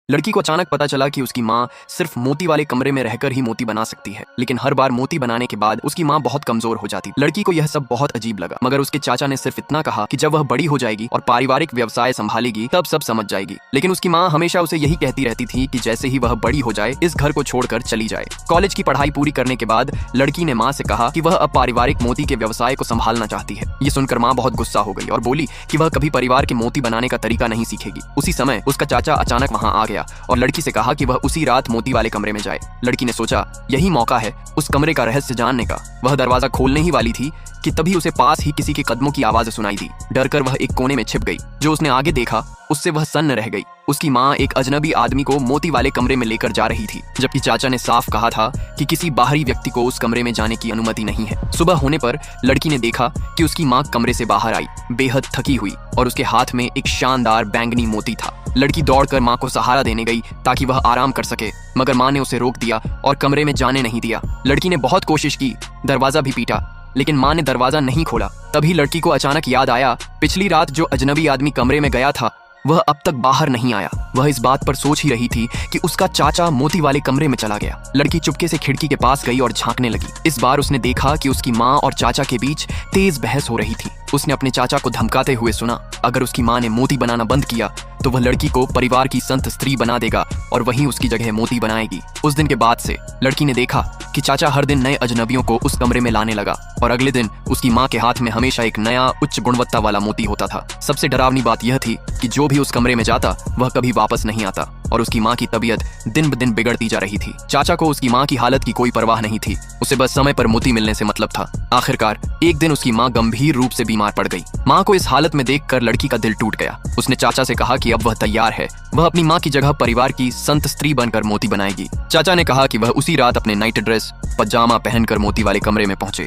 लड़की को अचानक पता चला कि उसकी माँ सिर्फ मोती वाले कमरे में रहकर ही मोती बना सकती है, लेकिन हर बार मोती बनाने के बाद उसकी माँ बहुत कमजोर हो जाती। लड़की को यह सब बहुत अजीब लगा, मगर उसके चाचा ने सिर्फ इतना कहा कि जब वह बड़ी हो जाएगी और पारिवारिक व्यवसाय संभालेगी तब सब समझ जाएगी। लेकिन उसकी माँ हमेशा उसे यही कहती रहती थी कि जैसे ही वह बड़ी हो जाए इस घर को छोड़कर चली जाए। कॉलेज की पढ़ाई पूरी करने के बाद लड़की ने माँ से कहा कि वह अब पारिवारिक मोती के व्यवसाय को संभालना चाहती है। ये सुनकर माँ बहुत गुस्सा हो गई और बोली कि वह कभी परिवार के मोती बनाने का तरीका नहीं सीखेगी। उसी समय उसका चाचा अचानक वहाँ आ गया और लड़की से कहा कि वह उसी रात मोती वाले कमरे में जाए। लड़की ने सोचा यही मौका है उस कमरे का रहस्य जानने का। वह दरवाजा खोलने ही वाली थी कि तभी उसे पास ही किसी के कदमों की आवाज सुनाई दी। डरकर वह एक कोने में छिप गई। जो उसने आगे देखा उससे वह सन्न रह गई। उसकी माँ एक अजनबी आदमी को मोती वाले कमरे में लेकर जा रही थी, जबकि चाचा ने साफ कहा था कि किसी बाहरी व्यक्ति को उस कमरे में जाने की अनुमति नहीं है। सुबह होने पर लड़की ने देखा कि उसकी माँ कमरे से बाहर आई, बेहद थकी हुई, और उसके हाथ में एक शानदार बैंगनी मोती था। लड़की दौड़कर माँ को सहारा देने गई ताकि वह आराम कर सके, मगर माँ ने उसे रोक दिया और कमरे में जाने नहीं दिया। लड़की ने बहुत कोशिश की, दरवाजा भी पीटा, लेकिन माँ ने दरवाजा नहीं खोला। तभी लड़की को अचानक याद आया पिछली रात जो अजनबी आदमी कमरे में गया था वह अब तक बाहर नहीं आया। वह इस बात पर सोच ही रही थी कि उसका चाचा मोती वाले कमरे में चला गया। लड़की चुपके से खिड़की के पास गई और झांकने लगी। इस बार उसने देखा कि उसकी माँ और चाचा के बीच तेज बहस हो रही थी। उसने अपने चाचा को धमकाते हुए सुना अगर उसकी माँ ने मोती बनाना बंद किया तो वह लड़की को परिवार की संत स्त्री बना देगा और वहीं उसकी जगह मोती बनाएगी। उस दिन के बाद से लड़की ने देखा कि चाचा हर दिन नए अजनबियों को उस कमरे में लाने लगा और अगले दिन उसकी माँ के हाथ में हमेशा एक नया उच्च गुणवत्ता वाला मोती होता था। सबसे डरावनी बात यह थी कि जो भी उस कमरे में जाता वह कभी वापस नहीं आता और उसकी माँ की तबीयत दिन ब दिन बिगड़ती जा रही थी। चाचा को उसकी माँ की हालत की कोई परवाह नहीं थी, उसे बस समय पर मोती मिलने से मतलब था। आखिरकार एक दिन उसकी माँ गंभीर रूप से बीमार पड़ गई। माँ को इस हालत में देखकर लड़की का दिल टूट गया। उसने चाचा से कहा कि अब वह तैयार है, वह अपनी माँ की जगह परिवार की संत स्त्री बनकर मोती बनाएगी। चाचा ने कहा कि वह उसी रात अपने नाइट ड्रेस पजामा पहनकर मोती वाले कमरे में पहुंचे।